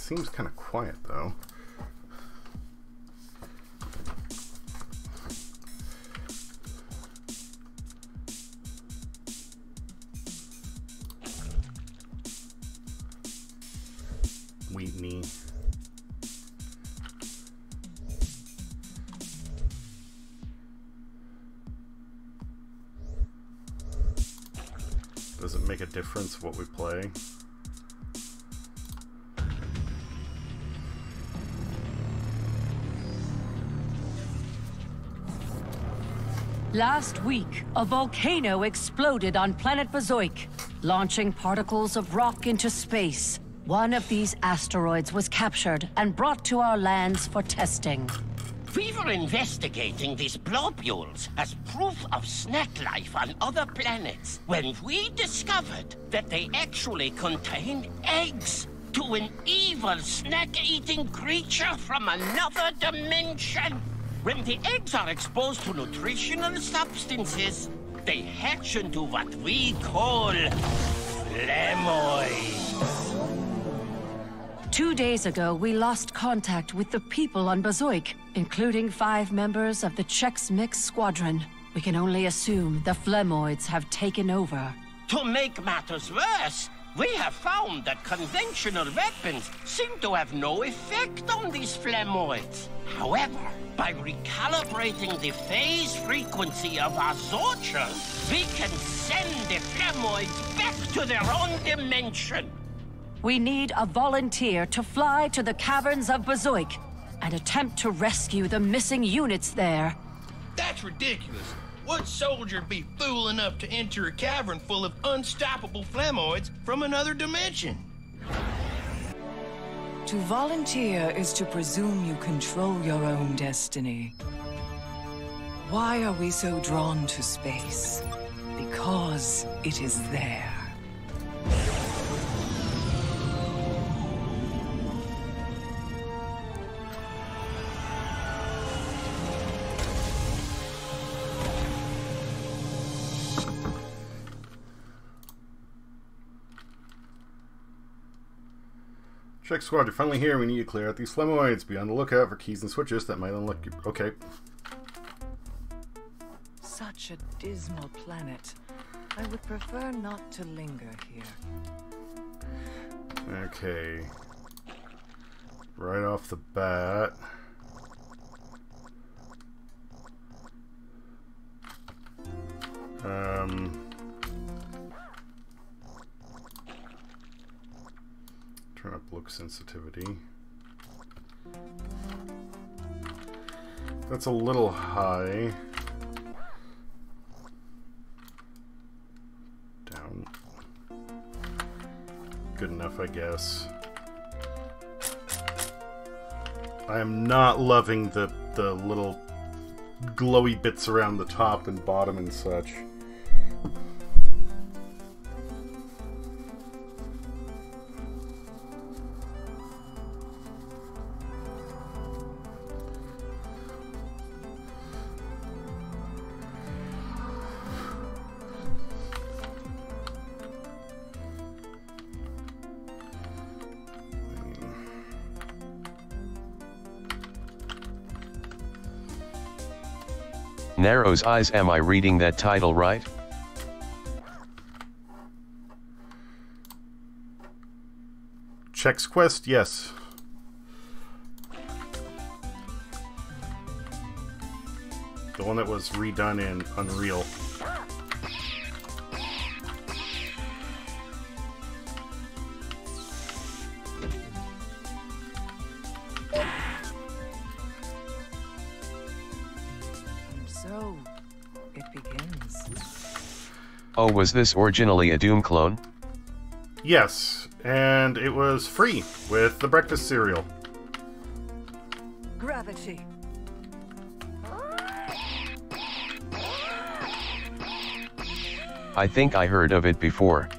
seems kind of quiet though. Wheatney. Does it make a difference what we play? Last week, a volcano exploded on planet Bazoik, launching particles of rock into space. One of these asteroids was captured and brought to our lands for testing. We were investigating these globules as proof of snack life on other planets when we discovered that they actually contained eggs to an evil snack-eating creature from another dimension. When the eggs are exposed to nutritional substances, they hatch into what we call flamoids. 2 days ago, we lost contact with the people on Bazoik, including 5 members of the Chex Mix squadron. We can only assume the flamoids have taken over. To make matters worse, we have found that conventional weapons seem to have no effect on these flamoids. However, by recalibrating the phase frequency of our Zorcher, we can send the flamoids back to their own dimension. We need a volunteer to fly to the caverns of Bazoik and attempt to rescue the missing units there. That's ridiculous. What soldier'd be fool enough to enter a cavern full of unstoppable flamoids from another dimension? To volunteer is to presume you control your own destiny. Why are we so drawn to space? Because it is there. Check squad, you're finally here. We need to clear out these flamoids. Be on the lookout for keys and switches that might unlock you. Okay. Such a dismal planet. I would prefer not to linger here. Okay. Right off the bat. Turn up look sensitivity. That's a little high. Down. Good enough, I guess. I am not loving the little glowy bits around the top and bottom and such. Narrow's Eyes, am I reading that title right? Chex Quest, yes. The one that was redone in Unreal. So, it begins. Oh, was this originally a Doom clone? Yes, and it was free with the breakfast cereal. Gravity. I think I heard of it before.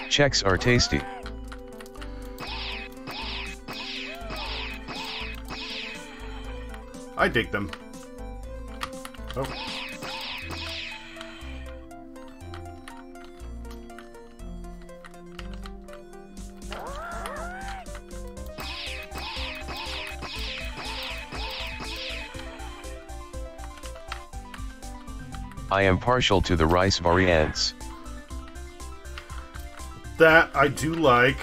Chex are tasty. I dig them. Oh. I am partial to the rice variants. That I do like.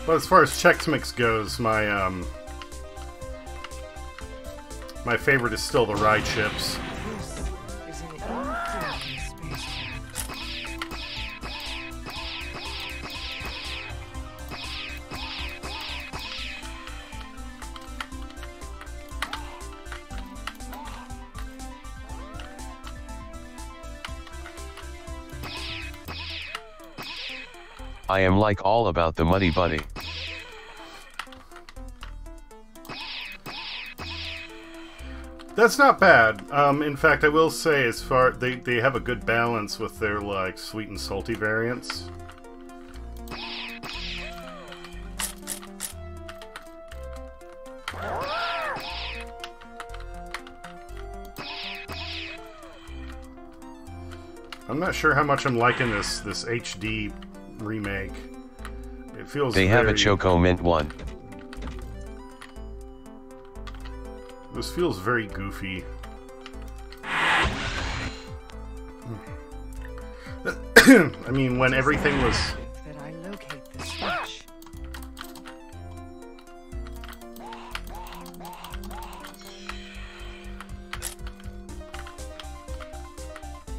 But as far as Chex Mix goes, my my favorite is still the rye chips. This is an inferior space. I am like all about the Muddy Buddy. That's not bad. In fact, I will say, as far they have a good balance with their like sweet and salty variants. I'm not sure how much I'm liking this HD remake. It feels They have a Choco Mint one. This feels very goofy. I mean, when everything was... That I locate the switch.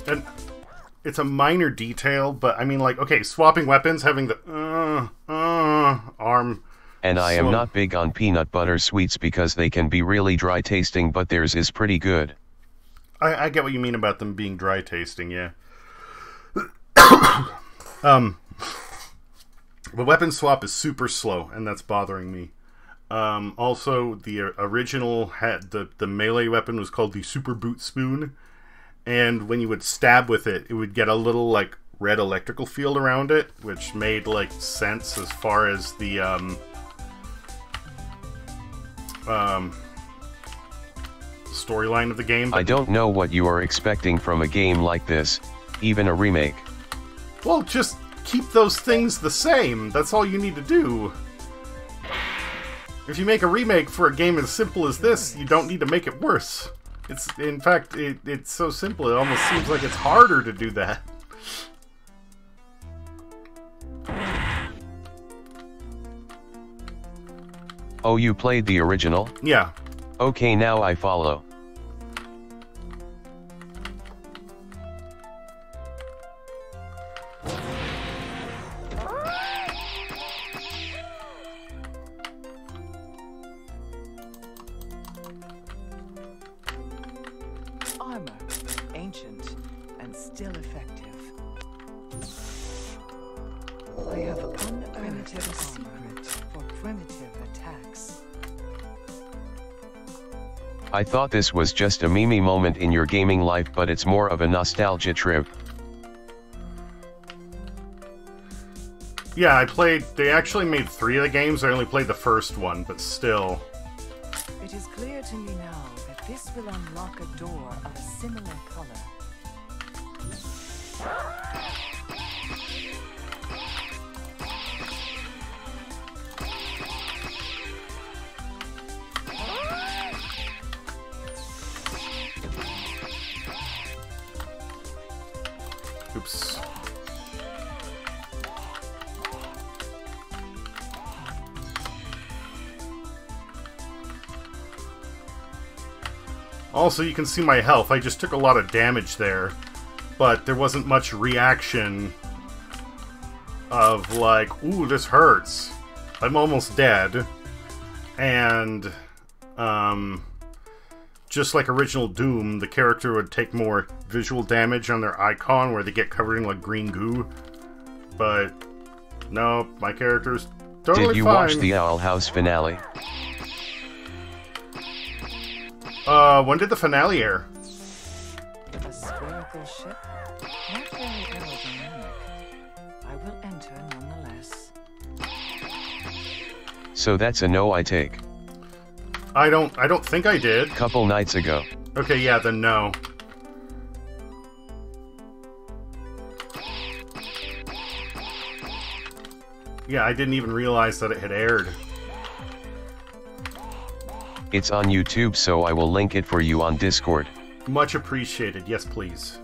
And it's a minor detail, but I mean, like, okay, swapping weapons, having the arm... And I am not big on peanut butter sweets because they can be really dry tasting, but theirs is pretty good. I get what you mean about them being dry tasting, yeah. The weapon swap is super slow, and that's bothering me. Also, the original had the melee weapon was called the Super Boot Spoon, and when you would stab with it, it would get a little like red electrical field around it, which made like sense as far as the storyline of the game. I don't know what you are expecting from a game like this, even a remake. Well, just keep those things the same. That's all you need to do. If you make a remake for a game as simple as this, you don't need to make it worse. It's, in fact, it's so simple, it almost seems like it's harder to do that. Oh, you played the original? Yeah. Okay, now I follow. Armor, ancient, and still effective. I have unearned a secret for primitive attacks. I thought this was just a Mimi moment in your gaming life, but it's more of a nostalgia trip. Yeah, they actually made 3 of the games. I only played the first one, but still. It is clear to me now that this will unlock a door of a similar color. Oops. Also, you can see my health. I just took a lot of damage there, but there wasn't much reaction of like, ooh, this hurts. I'm almost dead. And, just like original Doom, the character would take more visual damage on their icon where they get covered in like green goo. But, no, my character's totally fine. Did you watch the Owl House finale? When did the finale air? A spherical ship? Not very aerodynamic. I I will enter nonetheless. So that's a no I take. I don't think I did. Couple nights ago. Okay, yeah, then no. Yeah, I didn't even realize that it had aired. It's on YouTube, so I will link it for you on Discord. Much appreciated. Yes, please.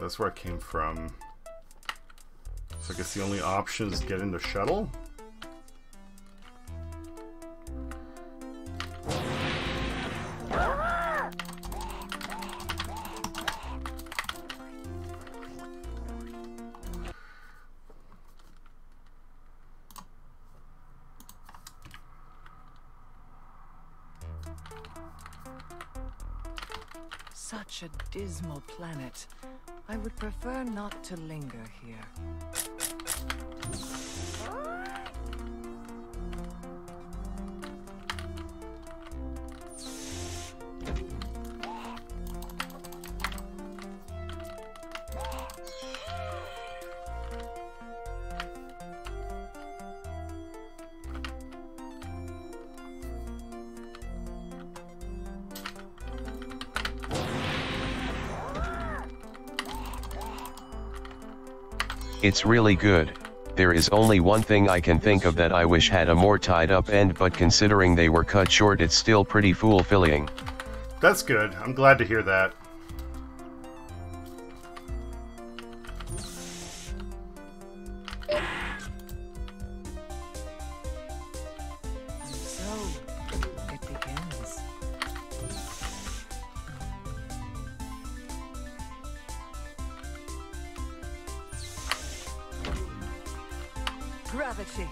That's where I came from. So I guess the only option is get in the shuttle? Such a dismal planet. I would prefer not to linger here. It's really good. There is only one thing I can think of that I wish had a more tied up end, but considering they were cut short, it's still pretty fulfilling. That's good. I'm glad to hear that. And so, it begins. Gravity.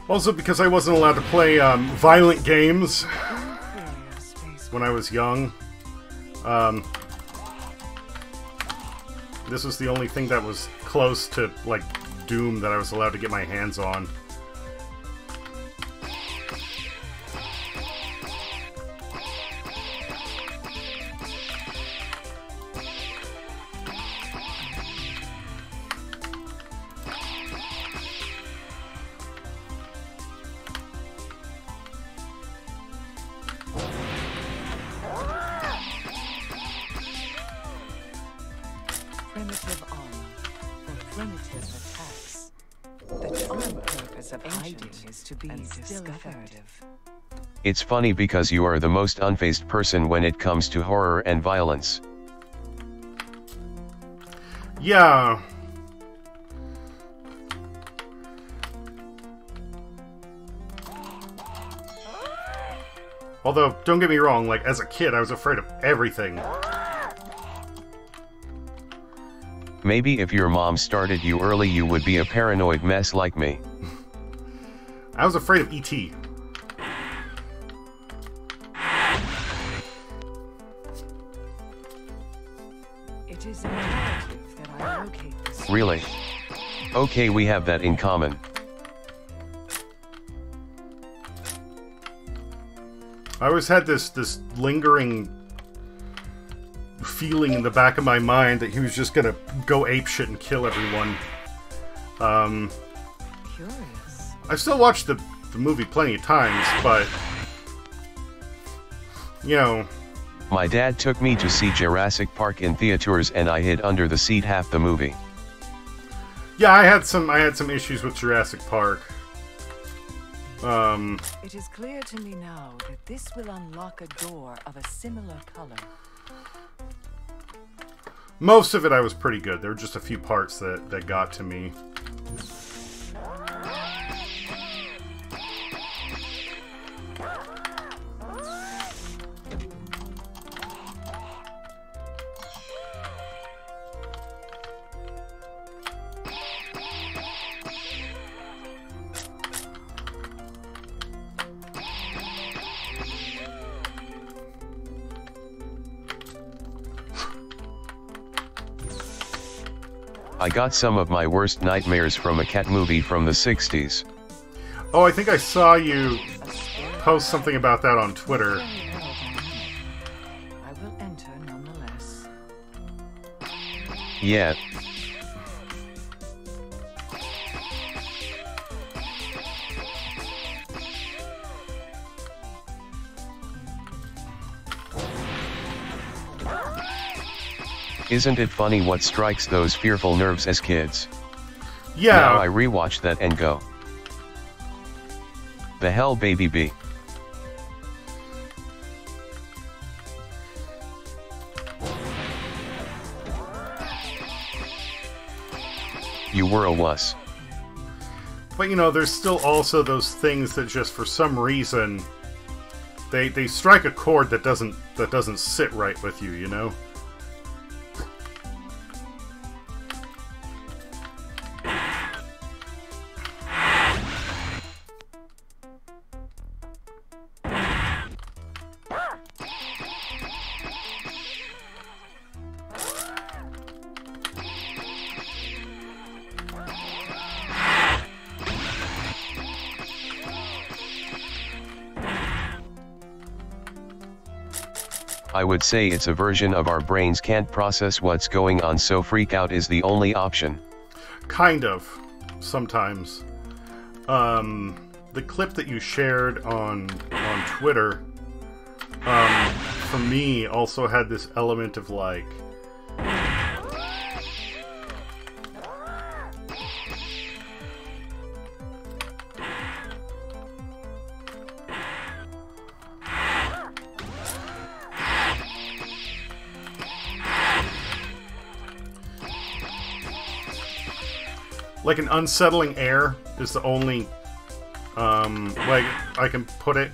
Also, because I wasn't allowed to play violent games when I was young, this was the only thing that was close to, like, Doom that I was allowed to get my hands on. Primitive armor for primitive attacks. The charm purpose of hiding is to be discovered. It's funny because you are the most unfazed person when it comes to horror and violence. Yeah. Although, don't get me wrong, like, as a kid, I was afraid of everything. Maybe if your mom started you early, you would be a paranoid mess like me. I was afraid of E.T. Really? Okay, we have that in common. I always had this lingering feeling in the back of my mind that he was just gonna go apeshit and kill everyone. Curious. I've still watched the movie plenty of times, but you know. My dad took me to see Jurassic Park in theaters and I hid under the seat half the movie. Yeah, I had some issues with Jurassic Park. It is clear to me now that this will unlock a door of a similar color. Most of it I was pretty good. There were just a few parts that got to me. I got some of my worst nightmares from a cat movie from the 60s. Oh, I think I saw you post something about that on Twitter. I will enter nonetheless. Yeah. Isn't it funny what strikes those fearful nerves as kids? Yeah. Now I rewatch that and go, the hell, baby B. You were a wuss. But you know, there's still also those things that just for some reason they strike a chord that doesn't sit right with you, you know? I would say it's a version of our brains can't process what's going on, so freak out is the only option. Kind of, sometimes. The clip that you shared on Twitter, for me, also had this element of like, like an unsettling air is the only way I can put it.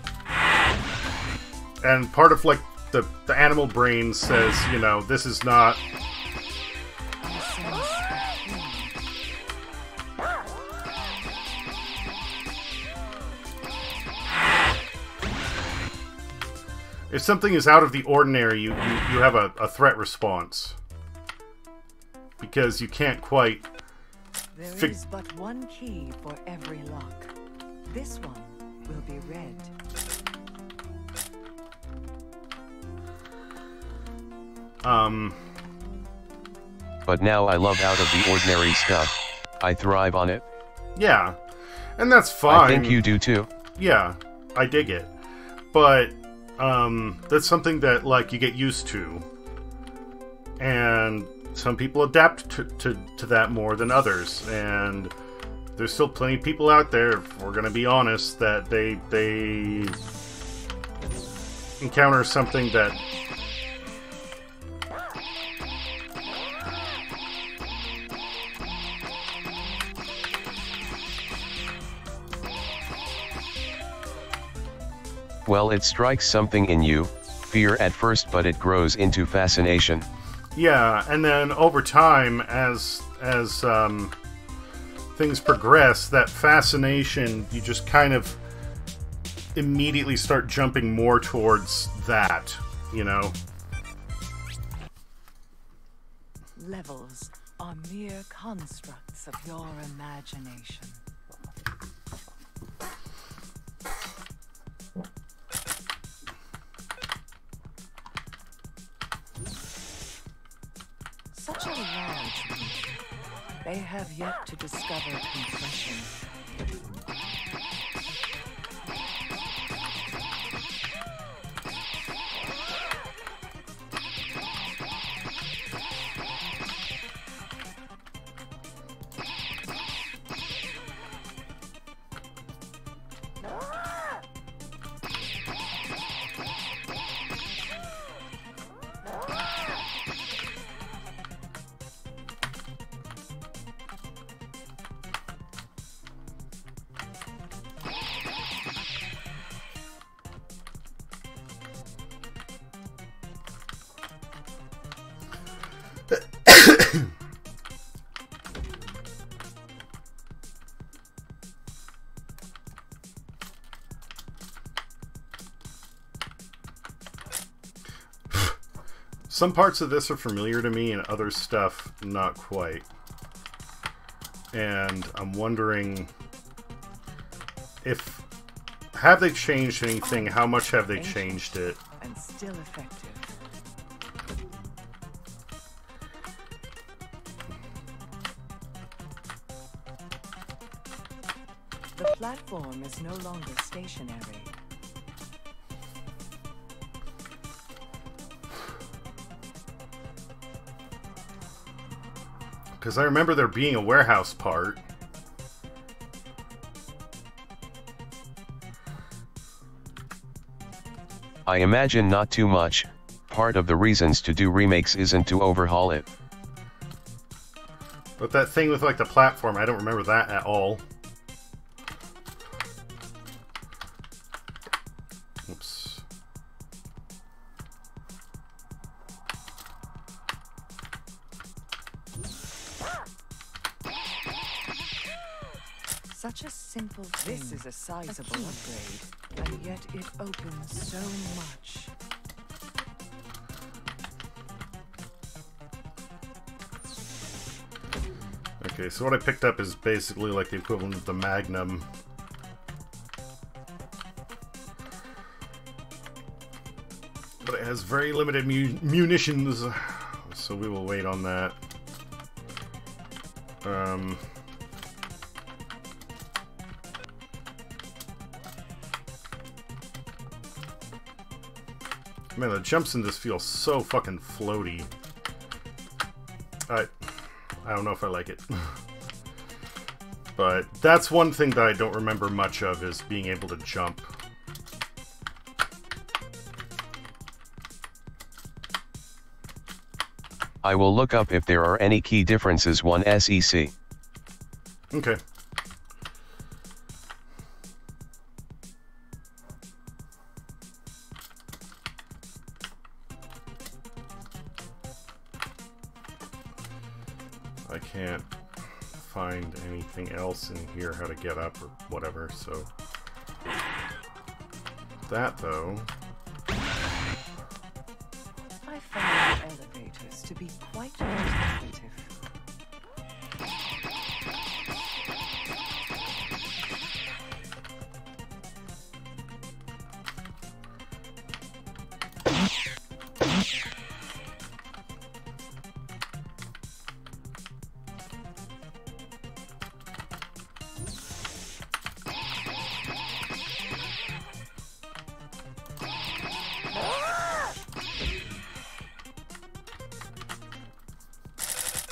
And part of like the animal brain says, you know, this is not. If something is out of the ordinary, you have a threat response. Because you can't quite. There is but one key for every lock. This one will be red. But now I love out of the ordinary stuff. I thrive on it. Yeah. And that's fine. I think you do too. Yeah, I dig it. But that's something that like you get used to. And some people adapt to that more than others, and there's still plenty of people out there, if we're gonna be honest, that they encounter something that well, it strikes something in you, fear at first, but it grows into fascination. Yeah, and then over time, as things progress, that fascination, you just kind of immediately start jumping more towards that, you know? Levels are mere constructs of your imagination. Such a large creature. They have yet to discover compression. Some parts of this are familiar to me, and other stuff not quite. And I'm wondering if... have they changed anything? How much have they changed it? And still effective. The platform is no longer stationary. Because I remember there being a warehouse part. I imagine not too much. Part of the reasons to do remakes isn't to overhaul it. But that thing with like the platform, I don't remember that at all. Oops. Such a simple thing. This is a sizable upgrade, and yet it opens so much. Okay, so what I picked up is basically like the equivalent of the Magnum. But it has very limited munitions, so we will wait on that. Man, the jumps in this feel so fucking floaty. I don't know if I like it. But that's one thing that I don't remember much of, is being able to jump. I will look up if there are any key differences. 1 SEC. Okay. I can't find anything else in here how to get up or whatever, so... That, though... I found elevators to be quite effective.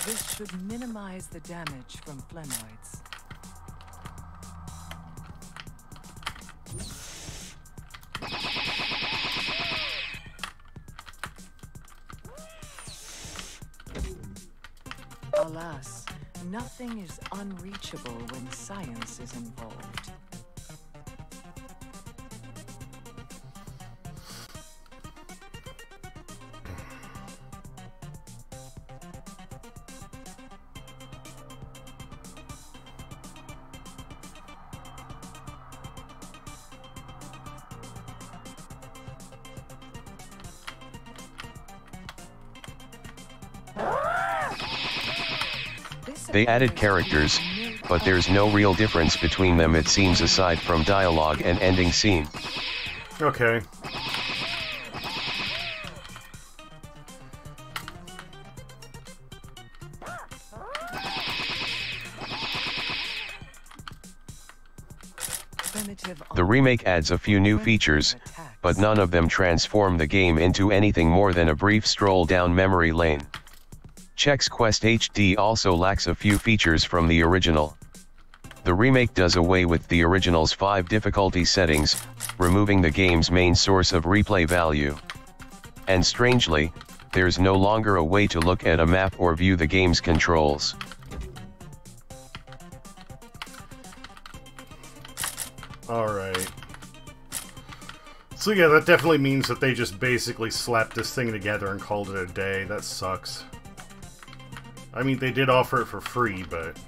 This should minimize the damage from phlemoids. Alas, nothing is unreachable when science is involved. They added characters, but there's no real difference between them it seems aside from dialogue and ending scene. Okay. The remake adds a few new features, but none of them transform the game into anything more than a brief stroll down memory lane. Chex Quest HD also lacks a few features from the original. The remake does away with the original's 5 difficulty settings, removing the game's main source of replay value. And strangely, there's no longer a way to look at a map or view the game's controls. Alright. So yeah, that definitely means that they just basically slapped this thing together and called it a day. That sucks. I mean, they did offer it for free, but...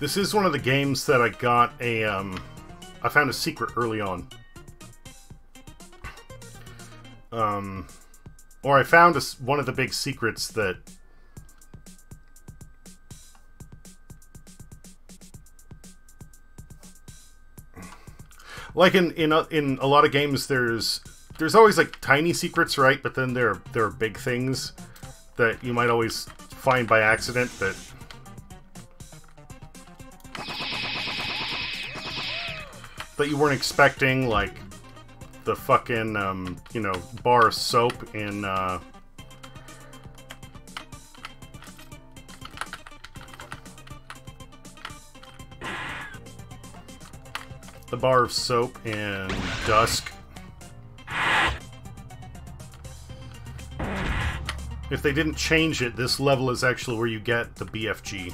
This is one of the games that I got a, I found a secret early on. Or I found one of the big secrets that... Like in a lot of games, there's always like tiny secrets, right? But then there are big things that you might always find by accident that you weren't expecting, like the fucking you know, bar of soap in the bar of soap in Dusk. If they didn't change it, this level is actually where you get the BFG.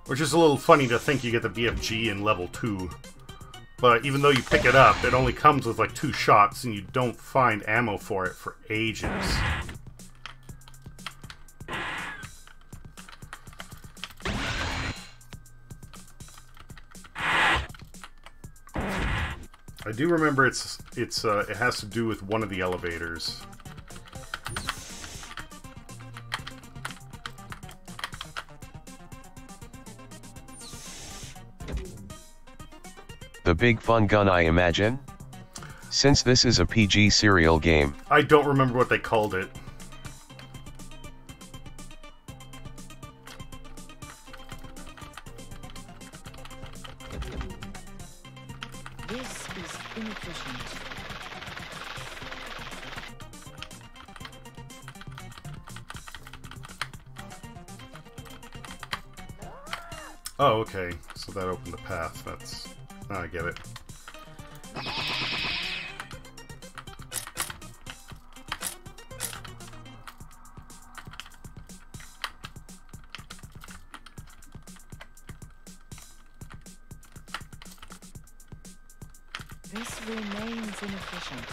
Which is a little funny to think you get the BFG in level 2. But even though you pick it up, it only comes with like 2 shots and you don't find ammo for it for ages. I do remember it has to do with one of the elevators. The big fun gun, I imagine? Since this is a PG serial game. I don't remember what they called it. This is inefficient. Oh, okay. So that opened the path. That's... Oh, I get it. This remains inefficient.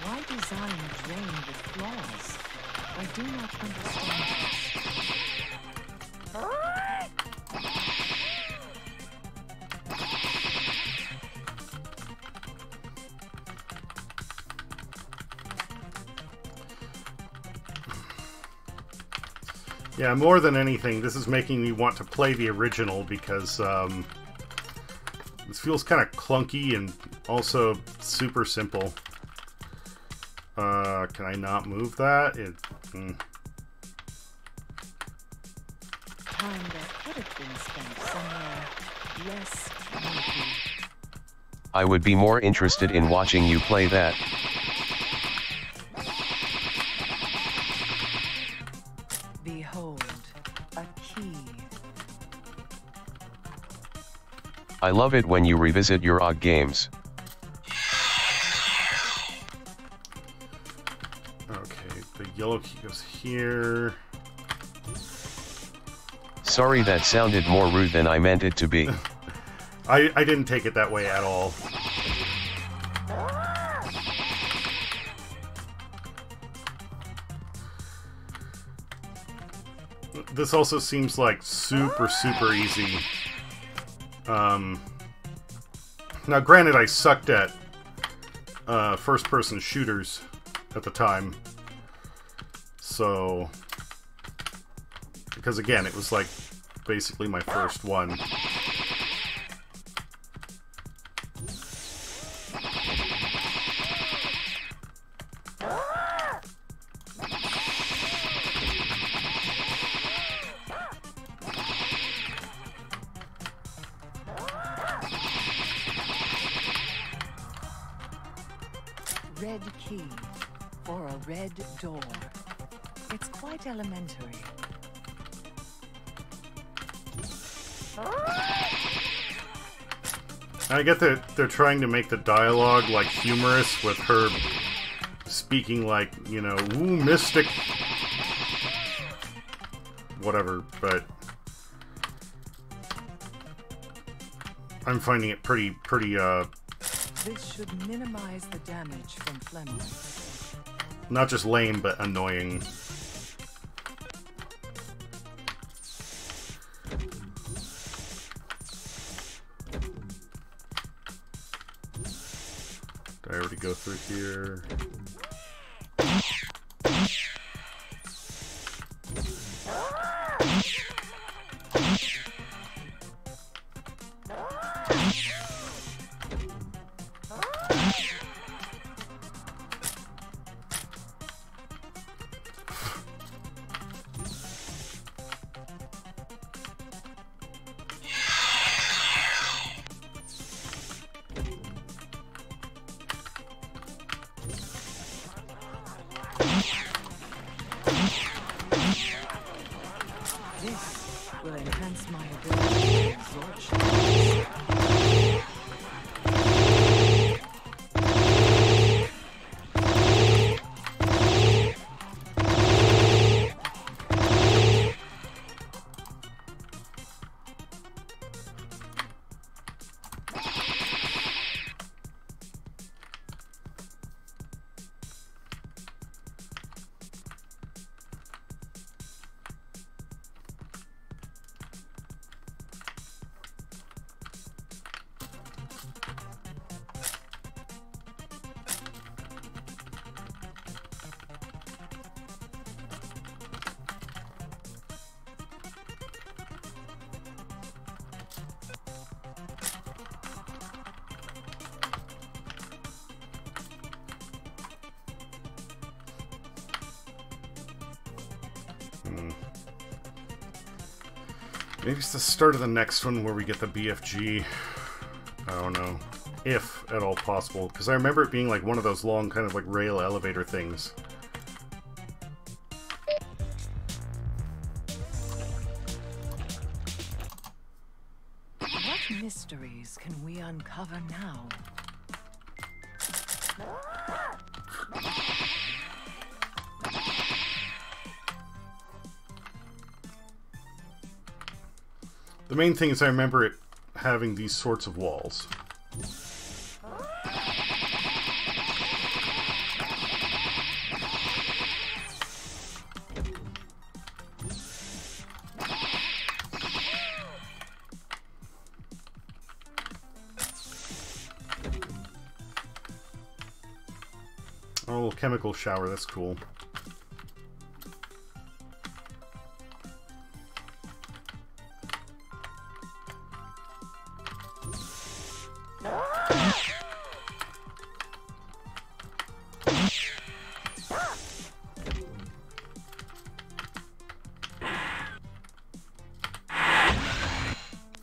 Why design a drain with flaws? I do not understand this. Yeah, more than anything, this is making me want to play the original because this feels kind of clunky and also super simple. Can I not move that? Time that could have been spent somewhere less funky. I would be more interested in watching you play that. Behold, a key. I love it when you revisit your OG games. Okay, the yellow key goes here. Sorry, that sounded more rude than I meant it to be. I didn't take it that way at all. This also seems like super easy. Now granted, I sucked at first-person shooters at the time. So, because again, it was like basically my first one. Red key for a red door. It's quite elementary. I get that they're trying to make the dialogue like humorous with her speaking like, you know, ooh, mystic whatever, but I'm finding it pretty This should minimize the damage from phlegmoids. not just lame, but annoying. Did I already go through here? This will enhance my ability to absorption. Maybe it's the start of the next one where we get the BFG. I don't know. If at all possible. Because I remember it being like one of those long kind of like rail elevator things. What mysteries can we uncover now? The main thing is I remember it having these sorts of walls. Oh, chemical shower, that's cool.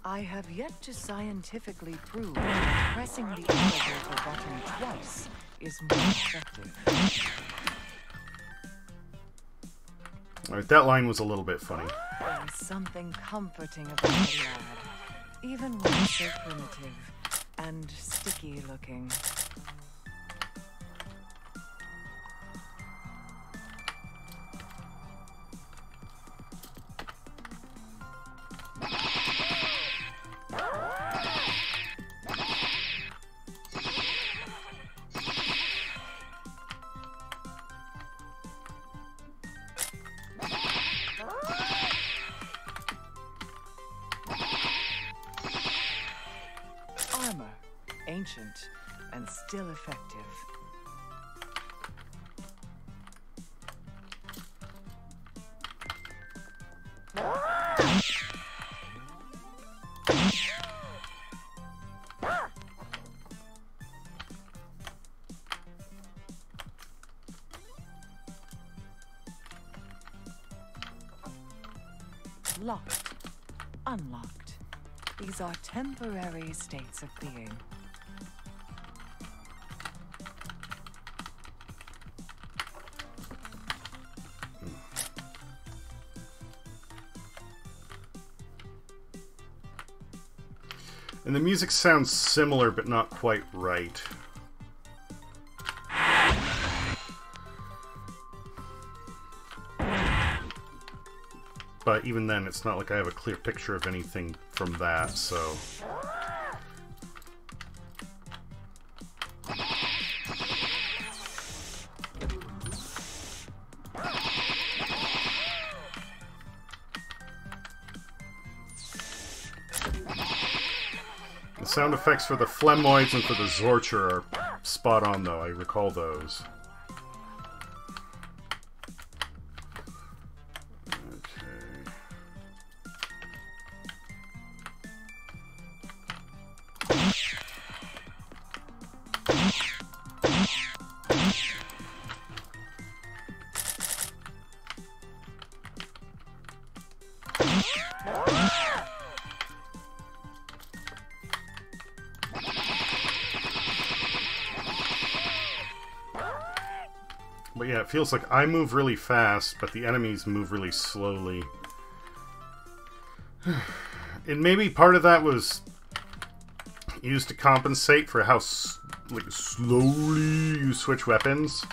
I have yet to scientifically prove that pressing the elevator button twice is more effective. Alright, that line was a little bit funny. There's something comforting about the lad, even when so primitive and sticky looking. ancient and still effective. Locked. Unlocked. These are temporary states of being. And the music sounds similar, but not quite right. But even then, it's not like I have a clear picture of anything from that, so... The sound effects for the Phlegmoids and for the Zorcher are spot on, though. I recall those. But yeah, it feels like I move really fast, but the enemies move really slowly. And maybe part of that was used to compensate for how like slowly you switch weapons.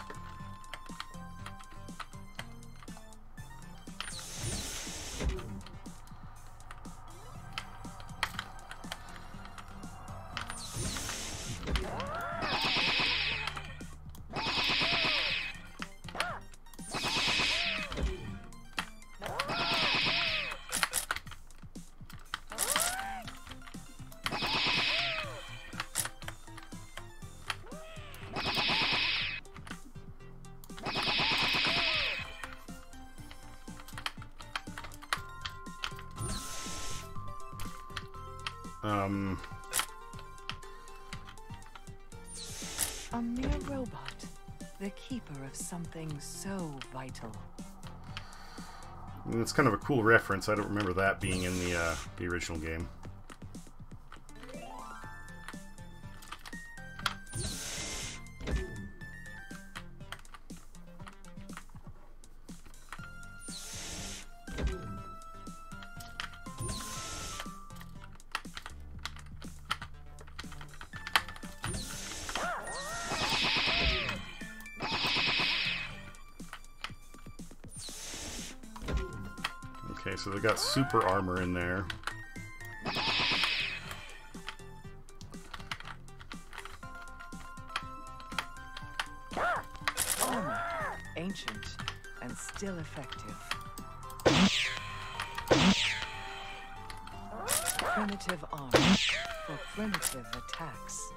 A mere robot, the keeper of something so vital. It's kind of a cool reference. I don't remember that being in the original game. Okay, so they got super armor in there. Armor, ancient and still effective. Primitive armor for primitive attacks.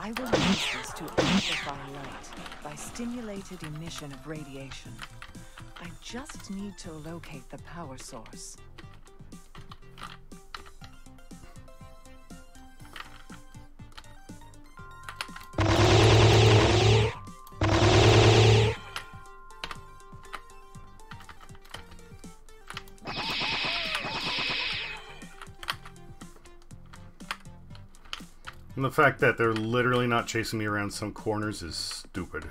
I will use this to amplify light by stimulated emission of radiation. I just need to locate the power source. And the fact that they're literally not chasing me around some corners is stupid.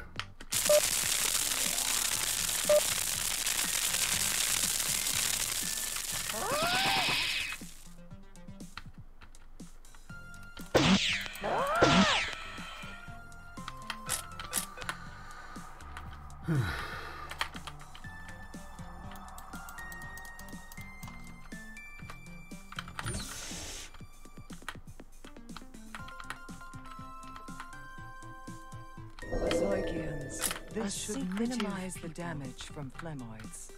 This should minimize the damage from phlemoids.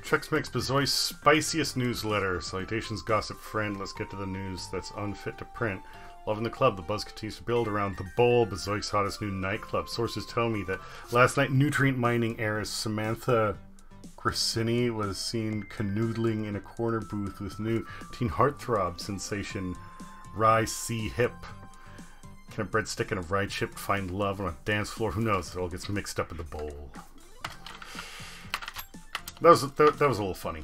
Chex Mix Bezoy's spiciest newsletter. Salutations, gossip friend. Let's get to the news that's unfit to print. Loving the club. The buzz continues to build around the Bowl, Bezoik's hottest new nightclub. Sources tell me that last night, nutrient mining heiress Samantha Grissini was seen canoodling in a corner booth with new teen heartthrob sensation Rye C. Hip. Can a breadstick and a rye chip find love on a dance floor? Who knows? It all gets mixed up in the bowl. That was a little funny.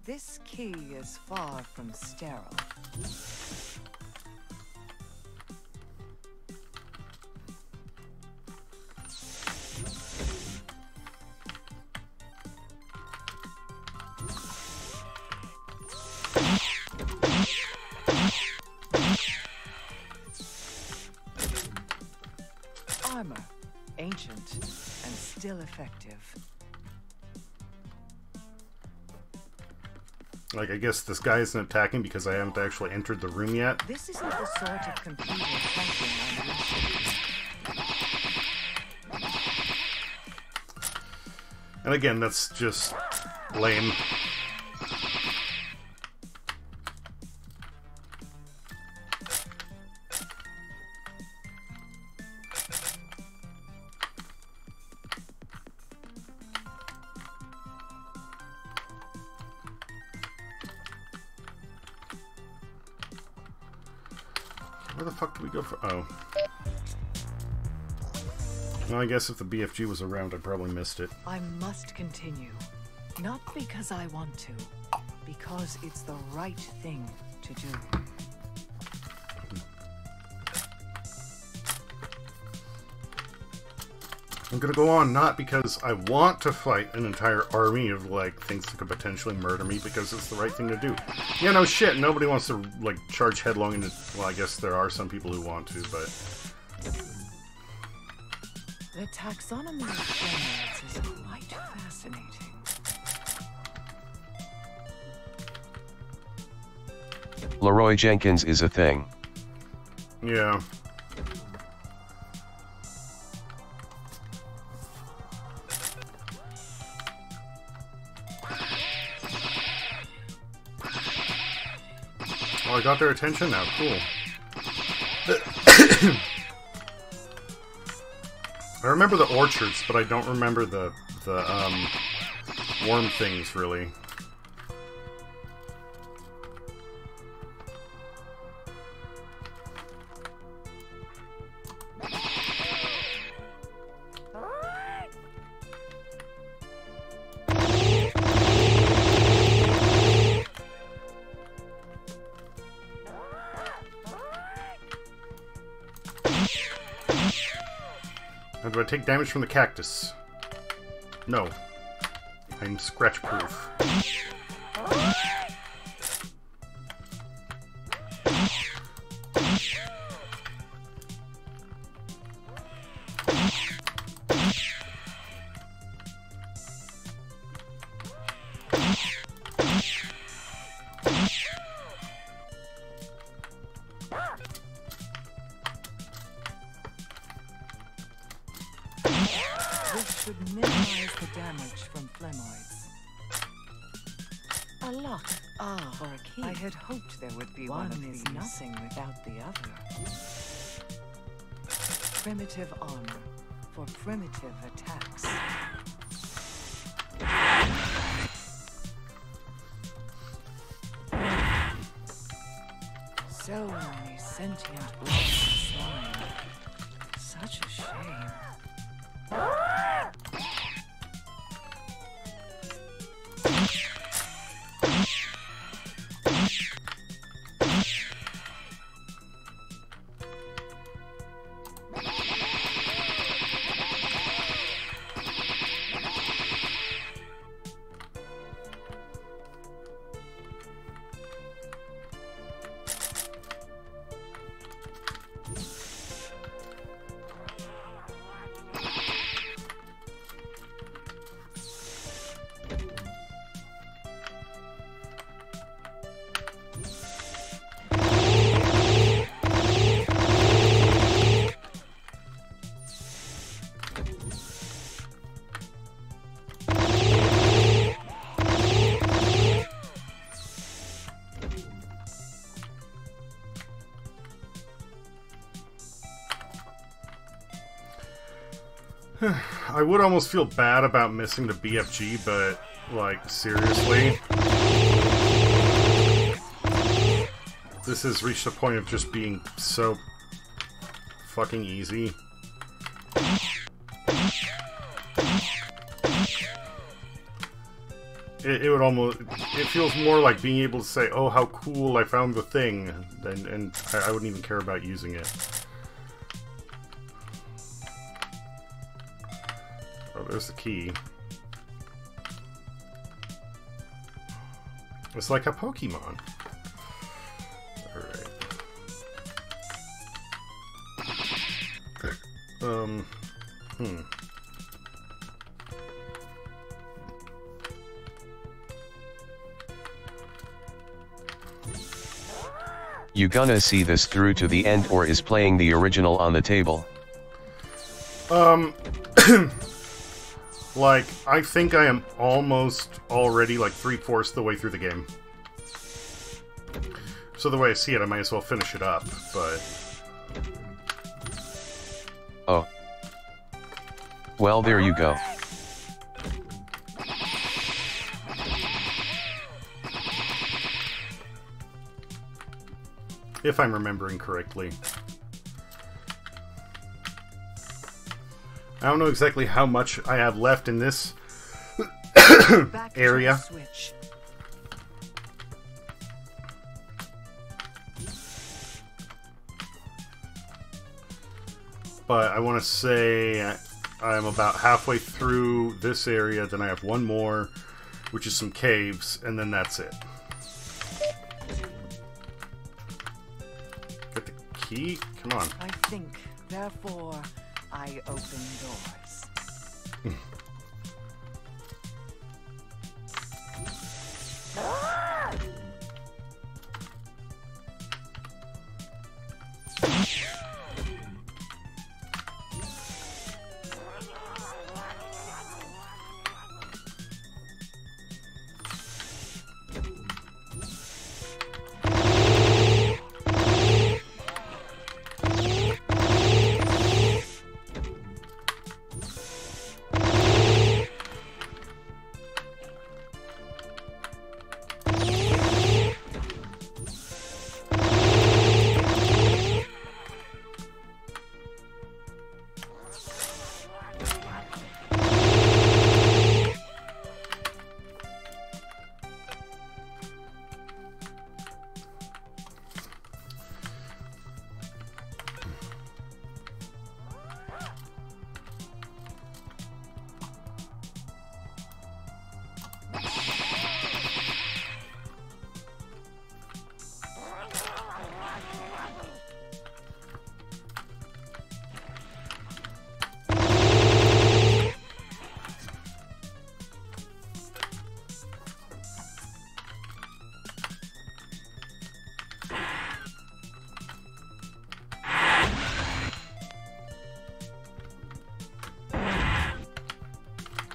This key is far from sterile. Armor, ancient, and still effective. Like, I guess this guy isn't attacking because I haven't actually entered the room yet. This isn't the sort of computer fighting I'm used to. And again, that's just lame. Where the fuck do we go for? Oh. Well, I guess if the BFG was around, I probably missed it. I must continue. Not because I want to, because it's the right thing to do. I'm gonna go on, not because I want to fight an entire army of, like, things that could potentially murder me, because it's the right thing to do. Yeah, no shit, nobody wants to, like, charge headlong into... Well, I guess there are some people who want to, but... The taxonomy of phlemoids is quite fascinating. Leroy Jenkins is a thing. Yeah. Oh, I got their attention now. Cool. I remember the orchards, but I don't remember the worm things, really. Now, do I take damage from the cactus? No. I'm scratch-proof. This should minimize the damage from phlemoids. A lock. Ah, for a key. I had hoped there would be one of these. One is nothing without the other. Primitive armor for primitive attacks. So many sentient blocks of slime. Such a shame. I would almost feel bad about missing the BFG, but, like, seriously. This has reached a point of just being so fucking easy. It would almost... It feels more like being able to say, oh, how cool, I found the thing, and I wouldn't even care about using it. Oh, there's the key. It's like a Pokemon. Alright. You gonna see this through to the end, or is playing the original on the table? Like, I think I am almost already like 3/4 the way through the game. So the way I see it, I might as well finish it up, but... Oh. Well, there you go. If I'm remembering correctly. I don't know exactly how much I have left in this area. But I want to say I'm about halfway through this area, then I have one more, which is some caves, and then that's it. Get the key? Come on. I think, therefore, I open doors.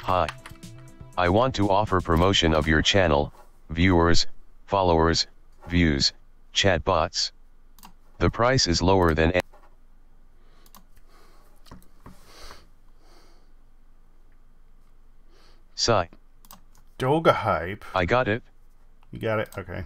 Hi. I want to offer promotion of your channel, viewers, followers, views, chatbots. The price is lower than Sigh. Doga hype. I got it. You got it? Okay.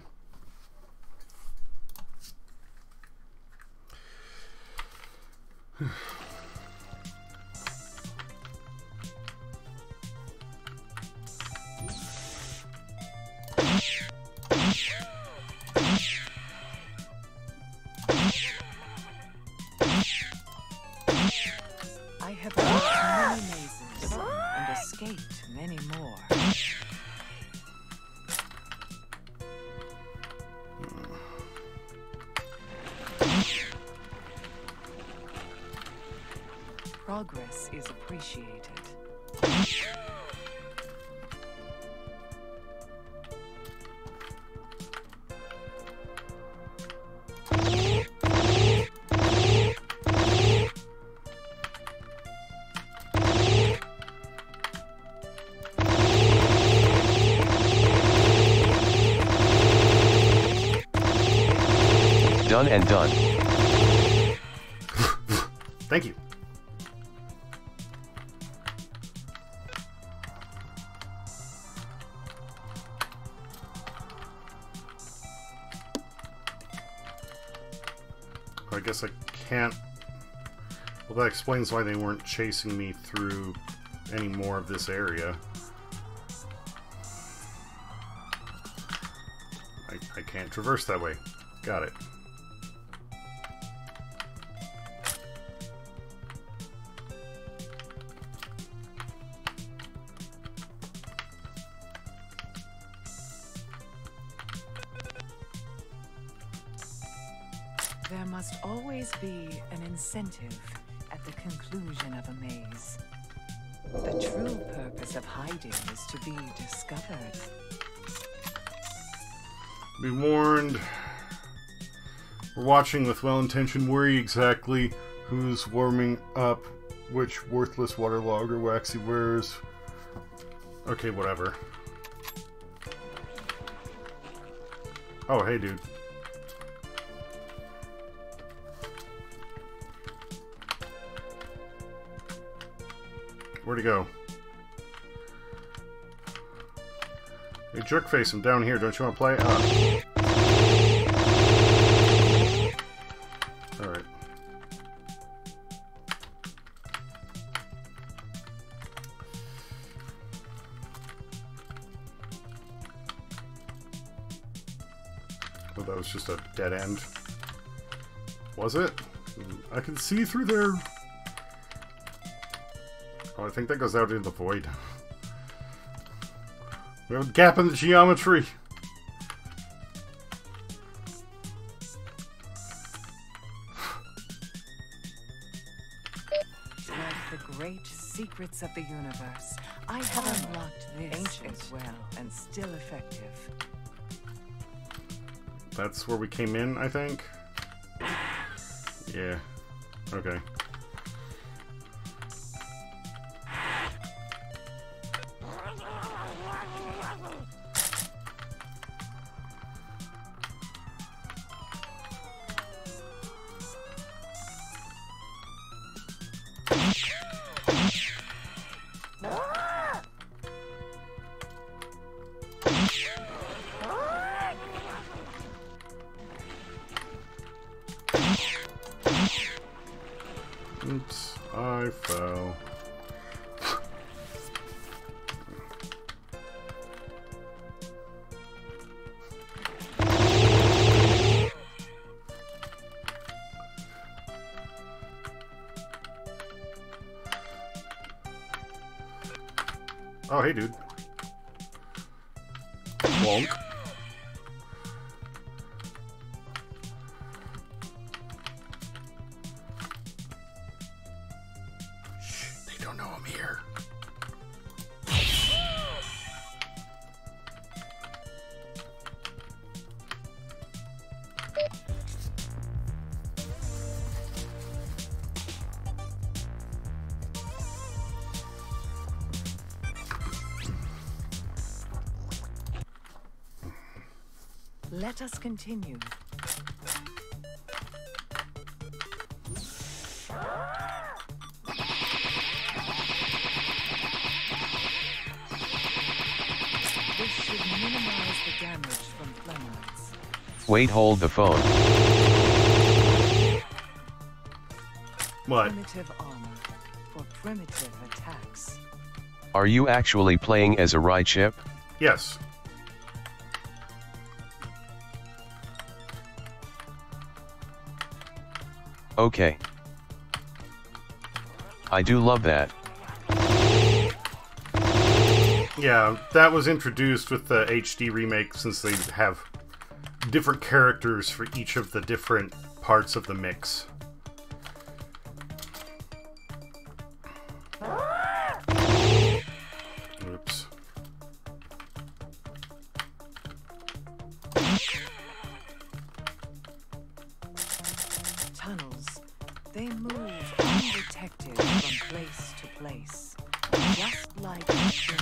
I have walked many mazes and escaped many more. Progress is appreciated. Done and done. Thank you. I guess I can't... Well, that explains why they weren't chasing me through any more of this area. I can't traverse that way. Got it. There must always be an incentive at the conclusion of a maze. The true purpose of hiding is to be discovered. Be warned. We're watching with well-intentioned worry exactly who's warming up which worthless waterlogged or waxy wares. Okay, whatever. Oh, hey, dude. Where'd he go? Hey, jerkface, I'm down here. Don't you want to play? Alright. Oh, that was just a dead end. Was it? I can see through there. Oh, I think that goes out into the void. We have a gap in the geometry. Like the great secrets of the universe, I have unlocked this as well, and still effective. That's where we came in, I think. Yeah. Okay. Oops, I fell. Oh, hey, dude. Wonk. They don't know I'm here. Let us continue. This should minimize the damage from Flemites. Wait, hold the phone. What? Primitive armor for primitive attacks. Are you actually playing as a ride ship? Yes. Okay. I do love that. Yeah, that was introduced with the HD remake since they have different characters for each of the different parts of the mix. Oops. Tunnels. They move undetected from place to place. Just like information.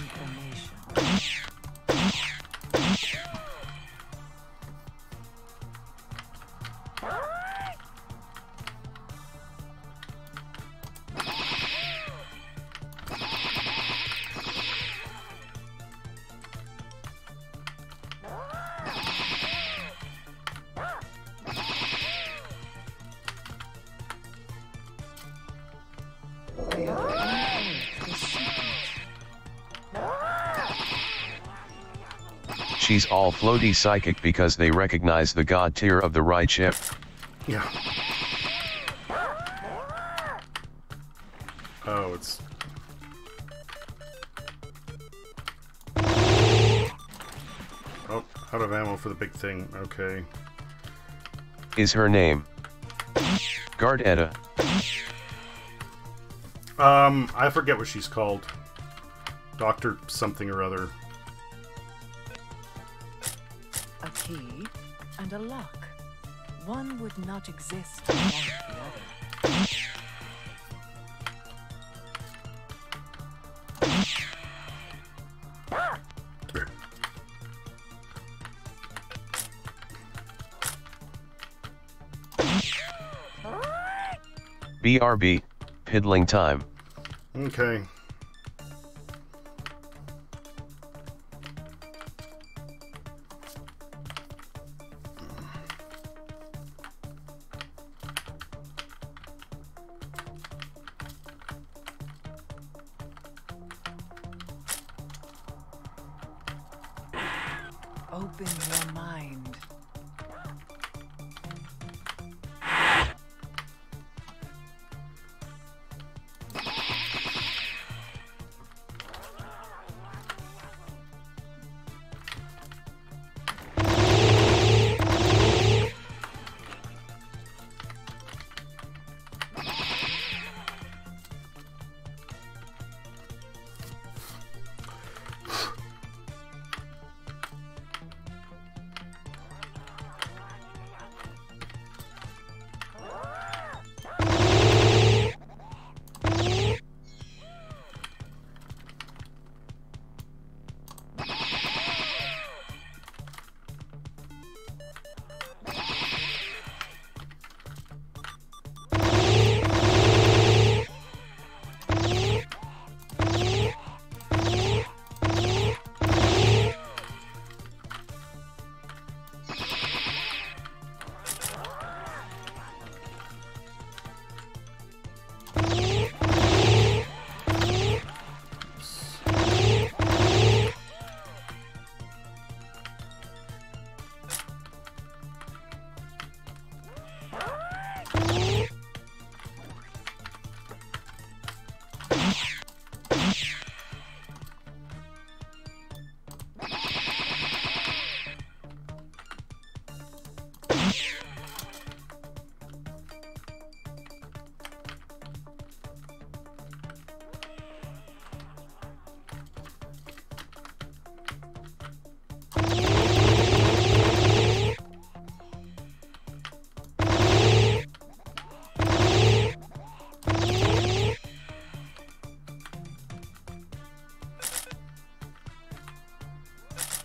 She's all floaty psychic because they recognize the god tier of the right ship. Yeah. Oh, it's... Oh, out of ammo for the big thing. Okay. Is her name Guard Etta? I forget what she's called. Doctor something or other. A key and a lock. One would not exist without the other. BRB, piddling time. Okay. Open your mind.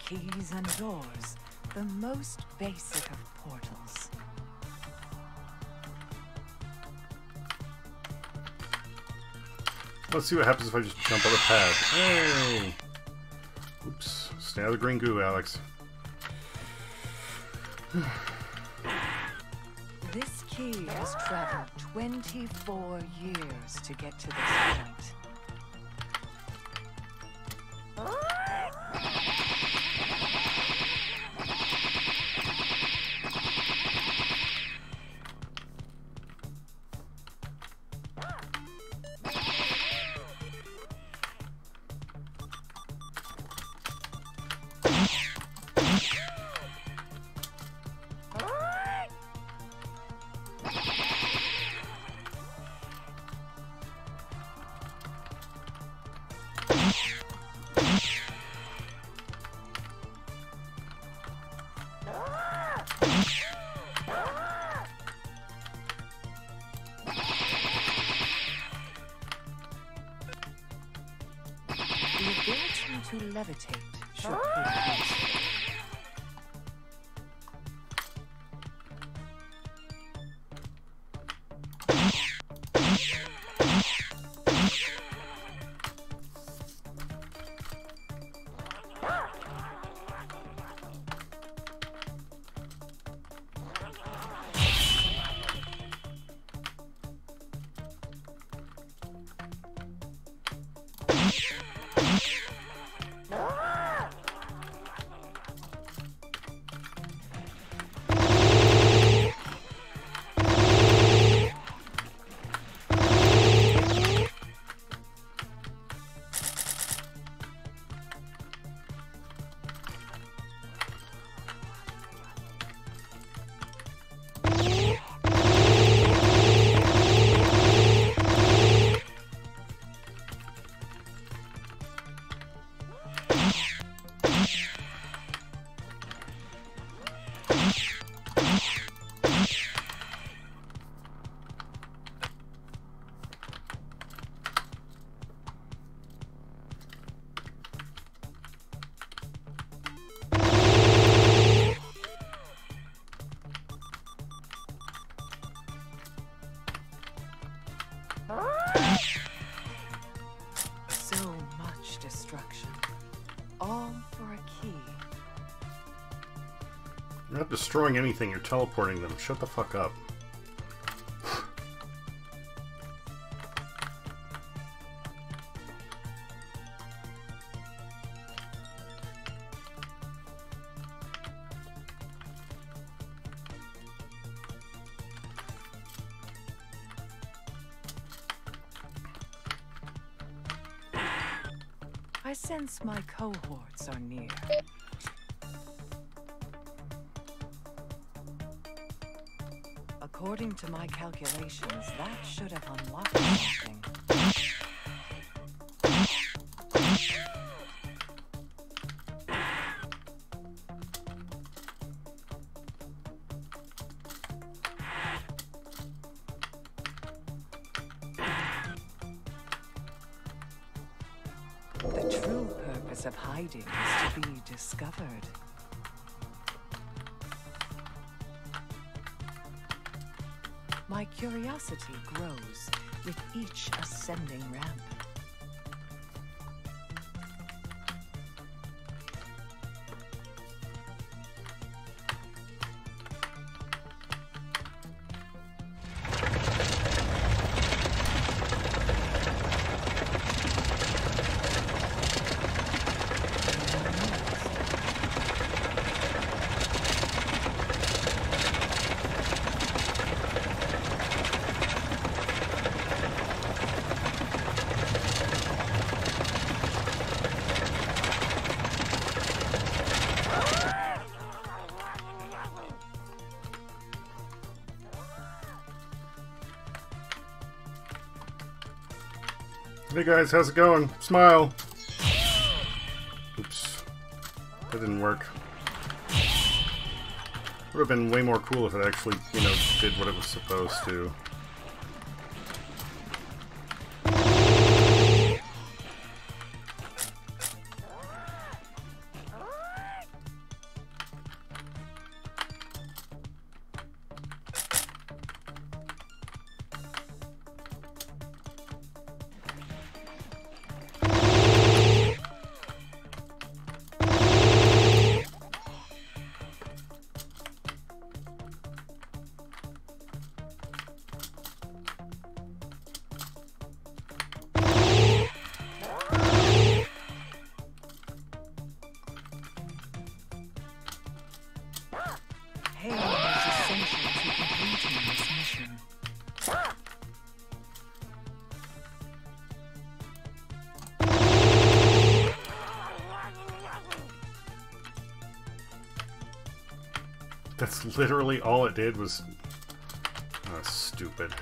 Keys and doors, the most basic of portals. Let's see what happens if I just jump on the pad. Hey! Oops. Stay out of the green goo, Alex. This key has traveled 24 years to get to this point. The ability to levitate should prove useful. all for a key. You're not destroying anything, you're teleporting them. Shut the fuck up. I sense my cohorts are near. According to my calculations, that should have unlocked something. The true purpose of hiding is to be discovered. My curiosity grows with each ascending ramp. Hey guys, how's it going? Smile! Oops. That didn't work. Would have been way more cool if it actually, you know, did what it was supposed to. Halo is essential to completing this mission. That's literally all it did was... Oh, stupid.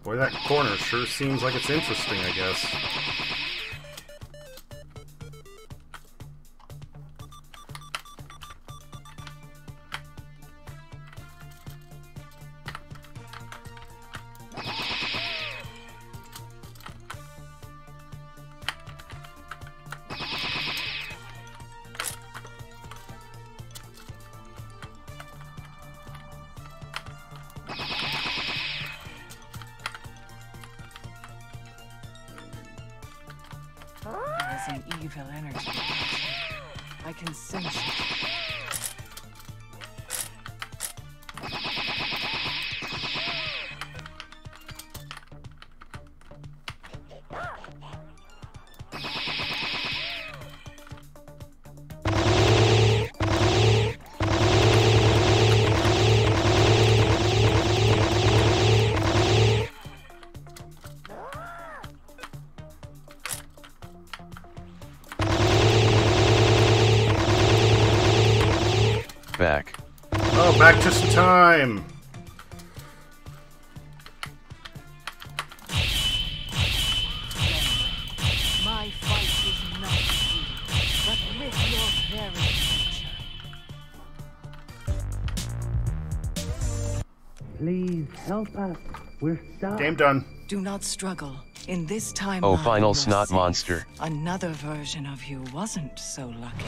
Boy, that corner sure seems like it's interesting, I guess. There is an evil energy. I can sense it. Back. Oh, back just in time! My fight is not with you, but with your very nature. Please help us. We're stuck. Game done. Do not struggle. In this time, Oh, final snot monster. Another version of you wasn't so lucky.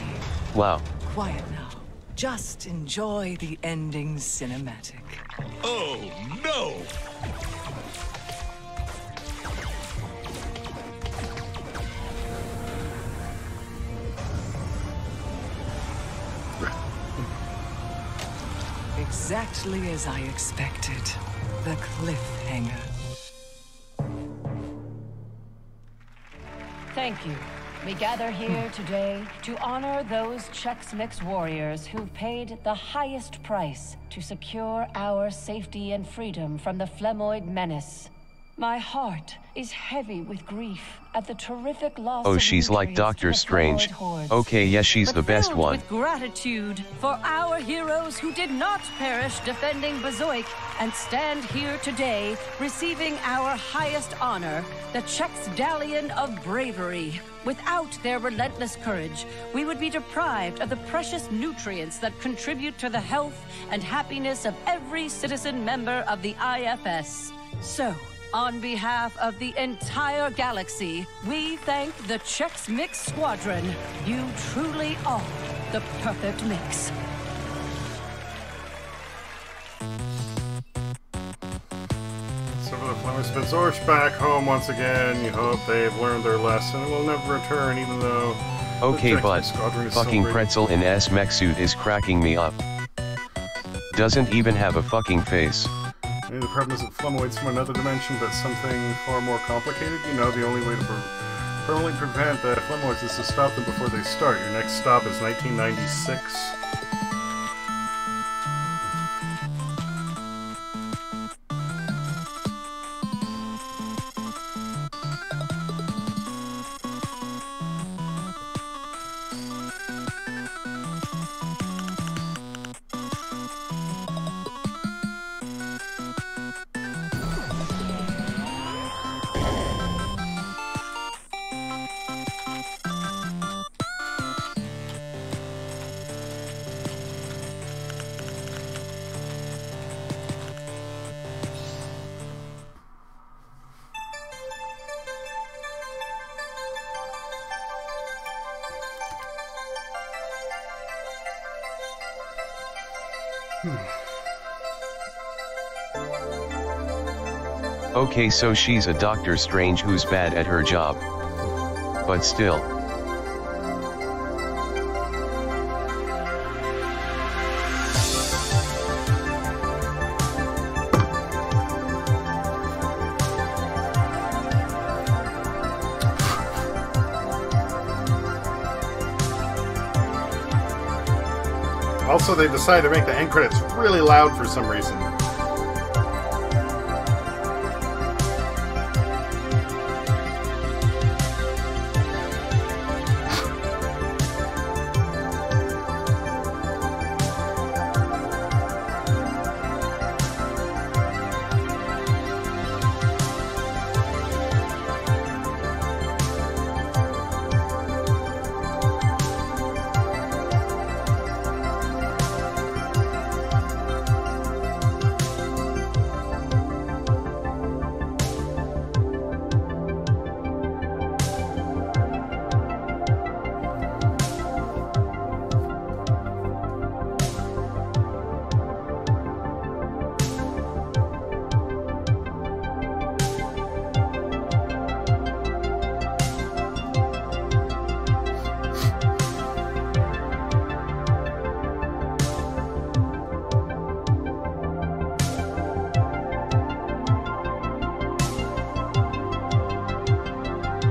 Wow. Quiet now. Just enjoy the ending cinematic. Oh, no! Exactly as I expected. The cliffhanger. Thank you. We gather here today to honor those Chex Mix warriors who've paid the highest price to secure our safety and freedom from the Flemoid menace. My heart is heavy with grief at the terrific loss Oh, of she's like nutrients Doctor to the Strange. Flemoid hordes. Okay, yes, she's But the best filled one. with gratitude for our heroes who did not perish defending Bazoik and stand here today receiving our highest honor, the Chex Dallion of Bravery. Without their relentless courage, we would be deprived of the precious nutrients that contribute to the health and happiness of every citizen member of the IFS. So, on behalf of the entire galaxy, we thank the Chex Mix Squadron. You truly are the perfect mix. So the Fleming spins Orch back home once again. You hope they've learned their lesson and will never return, even though Okay, the Chex but Mix Squadron is fucking celebrating. pretzel in S-mech suit is cracking me up. Doesn't even have a fucking face. Maybe the problem isn't Flemoids from another dimension, but something far more complicated. You know, the only way to permanently prevent the Flemoids is to stop them before they start. Your next stop is 1996. Okay, so she's a Doctor Strange who's bad at her job. But still. Also, they decided to make the end credits really loud for some reason.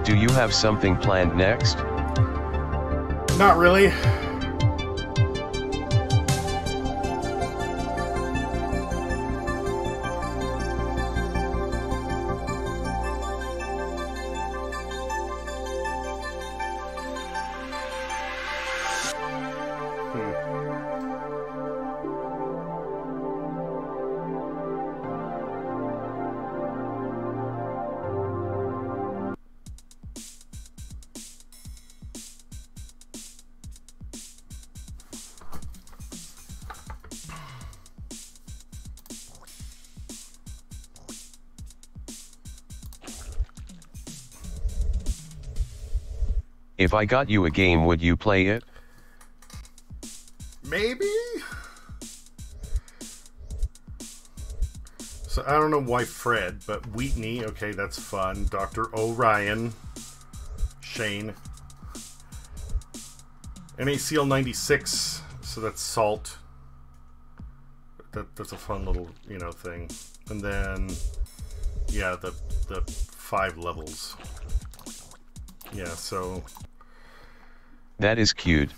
Do you have something planned next? Not really. If I got you a game, would you play it? Maybe? So I don't know why Fred, but Wheatney, okay, that's fun. Dr. Orion, Shane. NaCl 96, so that's salt. That's a fun little, you know, thing. And then, yeah, the 5 levels. Yeah, so... That is cute.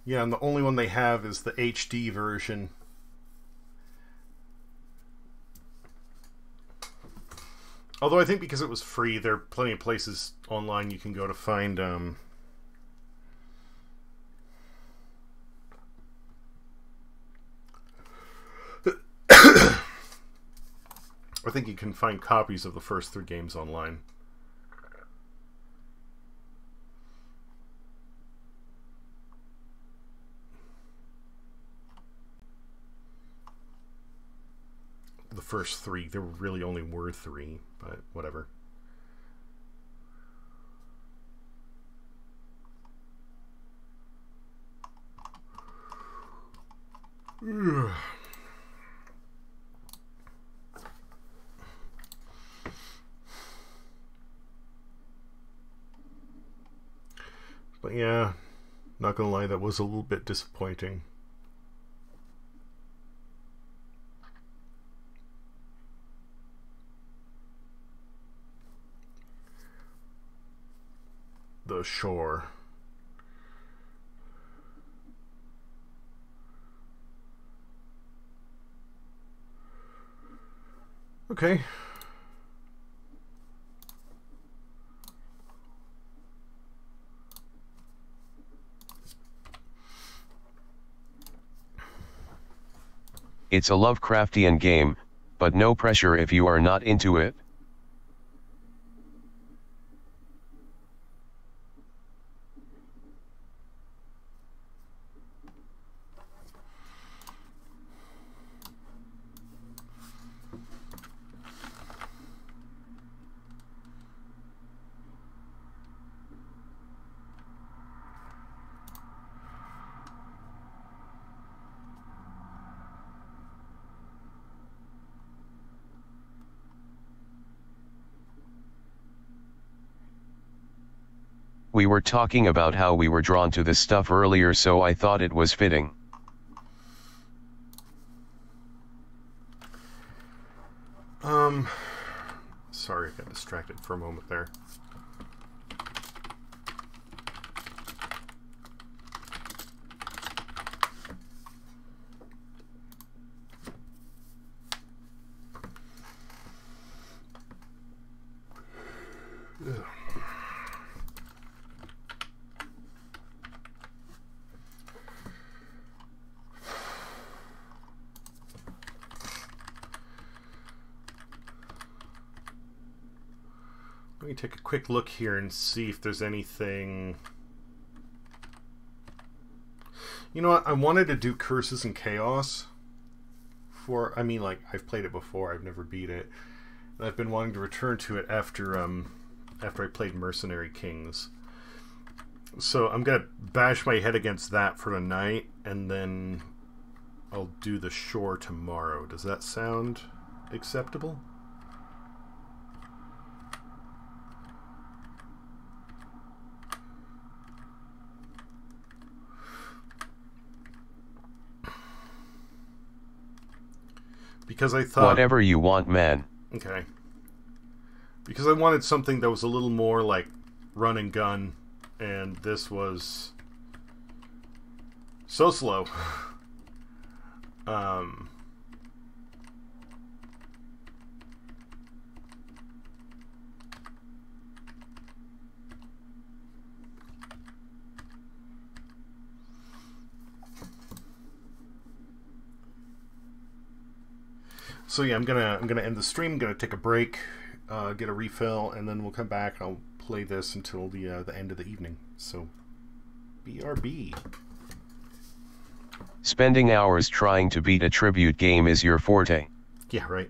Yeah, and the only one they have is the HD version. Although I think because it was free, there are plenty of places online you can go to find I think you can find copies of the first 3 games online. The first 3, there really only were 3, but whatever. But yeah, not gonna lie, that was a little bit disappointing. The shore. Okay. It's a Lovecraftian game, but no pressure if you are not into it. We were talking about how we were drawn to this stuff earlier, so I thought it was fitting. Sorry, I got distracted for a moment there. Ugh. Let me take a quick look here and see if there's anything. You know what? I wanted to do Curses and Chaos for, I mean, like, I've played it before, I've never beat it. And I've been wanting to return to it after I played Mercenary Kings. So I'm gonna bash my head against that for tonight, and then I'll do the shore tomorrow. Does that sound acceptable? Because I thought... Whatever you want, man. Okay. Because I wanted something that was a little more like run and gun, and this was so slow. So yeah, I'm gonna end the stream. I'm gonna take a break. get a refill, and then we'll come back. I'll play this until the end of the evening. So, BRB. Spending hours trying to beat a tribute game is your forte. Yeah, right.